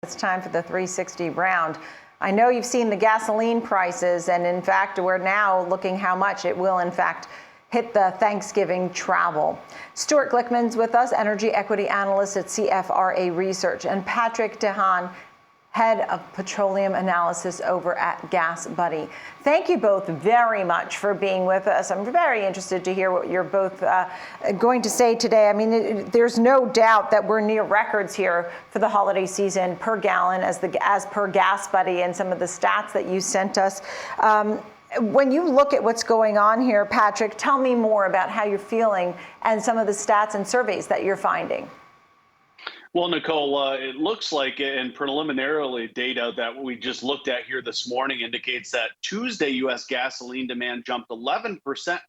It's time for the 360 round. I know you've seen the gasoline prices, and in fact, we're now looking how much it will, in fact, hit the Thanksgiving travel. Stewart Glickman's with us, Energy Equity Analyst at CFRA Research, and Patrick Dehaan, Head of Petroleum Analysis over at GasBuddy. Thank you both very much for being with us. I'm very interested to hear what you're both going to say today. I mean, there's no doubt that we're near records here for the holiday season per gallon as per GasBuddy and some of the stats that you sent us. When you look at what's going on here, Patrick, tell me more about how you're feeling and some of the stats and surveys that you're finding. Well, Nicole, it looks like, and preliminarily data that we just looked at here this morning indicates that Tuesday U.S. gasoline demand jumped 11%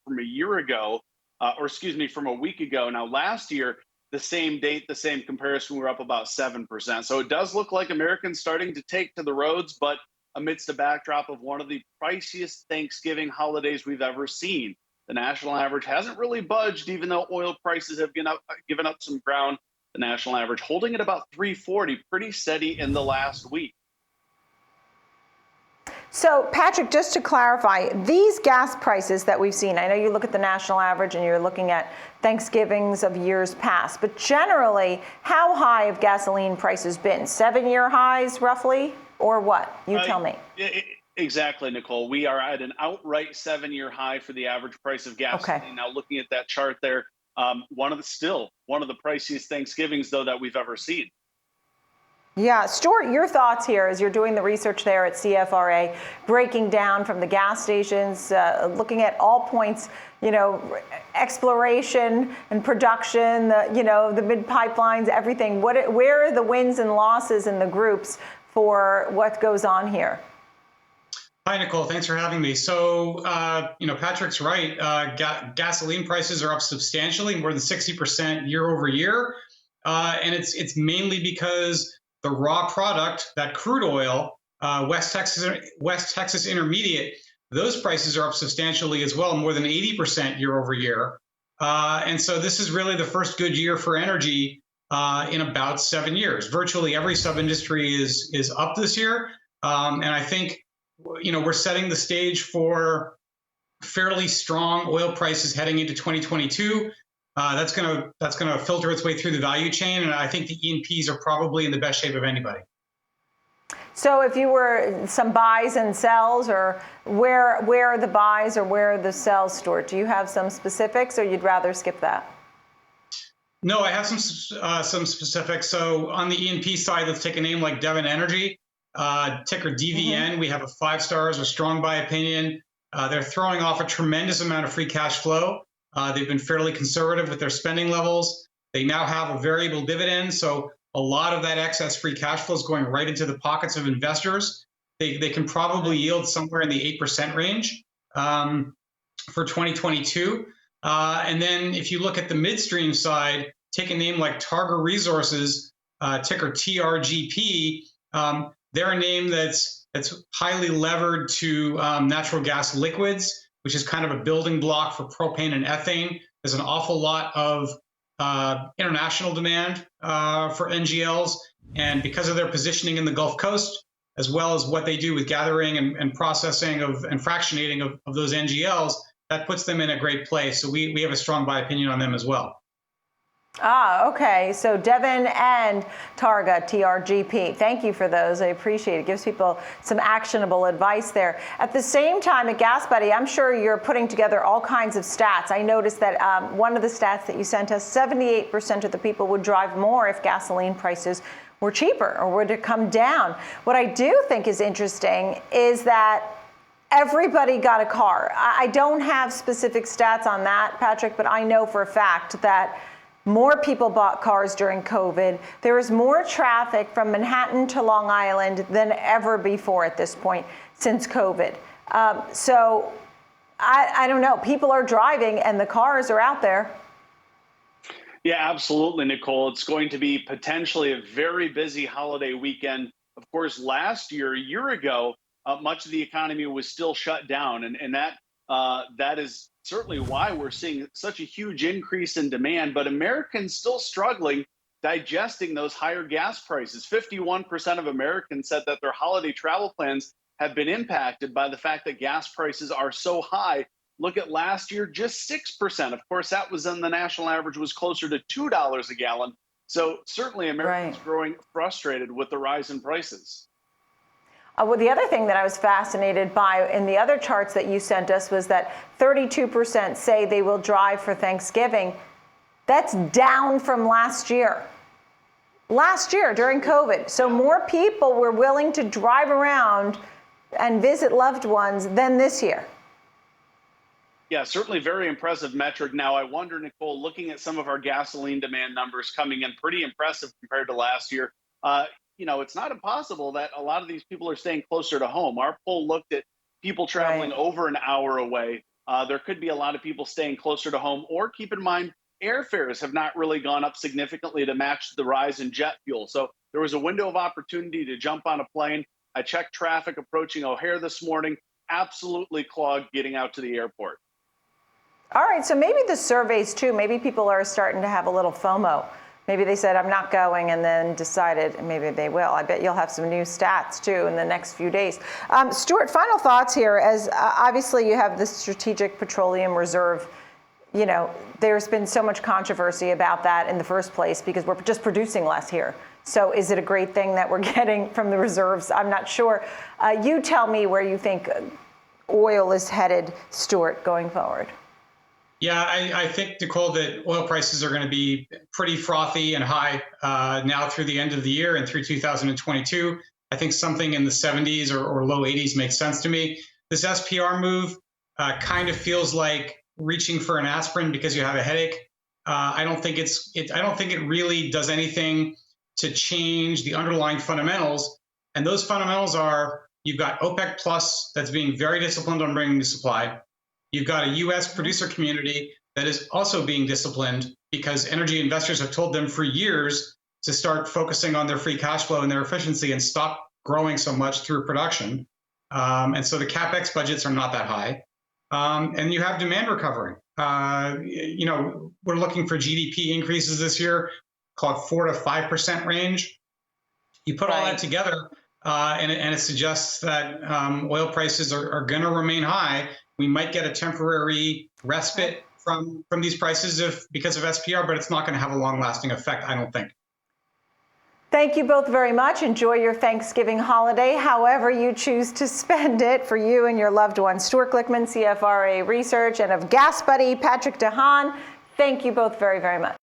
from a year ago, from a week ago. Now, last year, the same date, the same comparison, we were up about 7%. So it does look like Americans starting to take to the roads, but amidst a backdrop of one of the priciest Thanksgiving holidays we've ever seen. The national average hasn't really budged, even though oil prices have given up some ground. The national average holding at about 340, pretty steady in the last week. So, Patrick, just to clarify, these gas prices that we've seen, I know you look at the national average and you're looking at Thanksgivings of years past, but generally, how high have gasoline prices been? 7-year highs, roughly, or what? You tell me. Exactly, Nicole. We are at an outright 7-year high for the average price of gasoline. Okay. Now, looking at that chart there, one of the priciest Thanksgivings, though, that we've ever seen. Yeah, Stewart, your thoughts here as you're doing the research there at CFRA, breaking down from the gas stations, looking at all points, exploration and production, the mid pipelines, everything. Where are the wins and losses in the groups for what goes on here? Hi, Nicole. Thanks for having me. So, Patrick's right. Gasoline prices are up substantially, more than 60% year over year. And it's mainly because the raw product, that crude oil, West Texas Intermediate, those prices are up substantially as well, more than 80% year over year. And so this is really the first good year for energy in about 7 years. Virtually every sub-industry is up this year. And I think we're setting the stage for fairly strong oil prices heading into 2022. That's gonna filter its way through the value chain, and I think the E&Ps are probably in the best shape of anybody. So, if you were some buys and sells, or where are the buys or where are the sells, Stuart? Do you have some specifics, or you'd rather skip that? No, I have some specifics. So, on the E&P side, let's take a name like Dehaan Energy. Ticker DVN, we have a 5 stars, a strong buy opinion. They're throwing off a tremendous amount of free cash flow. They've been fairly conservative with their spending levels. They now have a variable dividend, so a lot of that excess free cash flow is going right into the pockets of investors. They can probably yield somewhere in the 8% range for 2022. And then if you look at the midstream side, take a name like Targa Resources, ticker TRGP. They're a name that's highly levered to natural gas liquids, which is kind of a building block for propane and ethane. There's an awful lot of international demand for NGLs, and because of their positioning in the Gulf Coast, as well as what they do with gathering and processing and fractionating of those NGLs, that puts them in a great place. So we have a strong buy opinion on them as well. Okay. So Dehaan and Targa, TRGP. Thank you for those. I appreciate it. It gives people some actionable advice there. At the same time, at GasBuddy, I'm sure you're putting together all kinds of stats. I noticed that one of the stats that you sent us, 78% of the people would drive more if gasoline prices were cheaper or were to come down. What I do think is interesting is that everybody got a car. I don't have specific stats on that, Patrick, but I know for a fact that more people bought cars during COVID. There is more traffic from Manhattan to Long Island than ever before at this point since COVID. So I don't know. People are driving and the cars are out there. Yeah, absolutely, Nicole. It's going to be potentially a very busy holiday weekend. Of course, last year, a year ago, much of the economy was still shut down, and that is certainly why we're seeing such a huge increase in demand. But Americans still struggling digesting those higher gas prices. 51% of Americans said that their holiday travel plans have been impacted by the fact that gas prices are so high. Look at last year, just 6%. Of course, that was then the national average was closer to $2 a gallon. So certainly Americans growing frustrated with the rise in prices. Well, the other thing that I was fascinated by in the other charts that you sent us was that 32% say they will drive for Thanksgiving. That's down from last year. Last year during COVID. So more people were willing to drive around and visit loved ones than this year. Yeah, certainly very impressive metric. Now, I wonder, Nicole, looking at some of our gasoline demand numbers coming in pretty impressive compared to last year, it's not impossible that a lot of these people are staying closer to home. Our poll looked at people traveling over an hour away. There could be a lot of people staying closer to home, or keep in mind, airfares have not really gone up significantly to match the rise in jet fuel. So there was a window of opportunity to jump on a plane. I checked traffic approaching O'Hare this morning, absolutely clogged getting out to the airport. All right, so maybe the surveys too, maybe people are starting to have a little FOMO. Maybe they said, I'm not going, and then decided maybe they will. I bet you'll have some new stats too in the next few days. Stewart, final thoughts here, as obviously you have the Strategic Petroleum Reserve. There's been so much controversy about that in the first place because we're just producing less here. So is it a great thing that we're getting from the reserves? I'm not sure. You tell me where you think oil is headed, Stewart, going forward. Yeah, I think, Nicole, that oil prices are going to be pretty frothy and high now through the end of the year and through 2022. I think something in the 70s or low 80s makes sense to me. This SPR move kind of feels like reaching for an aspirin because you have a headache. I don't think it really does anything to change the underlying fundamentals. And those fundamentals are, you've got OPEC Plus that's being very disciplined on bringing the supply. You've got a U.S. producer community that is also being disciplined because energy investors have told them for years to start focusing on their free cash flow and their efficiency and stop growing so much through production. And so the CapEx budgets are not that high. And you have demand recovering. We're looking for GDP increases this year, call it 4 to 5% range. You put all that together, and it suggests that oil prices are going to remain high. We might get a temporary respite from these prices because of SPR, but it's not going to have a long-lasting effect, I don't think. Thank you both very much. Enjoy your Thanksgiving holiday, however you choose to spend it for you and your loved ones. Stewart Glickman, CFRA Research, and of GasBuddy, Patrick Dehaan. Thank you both very, very much.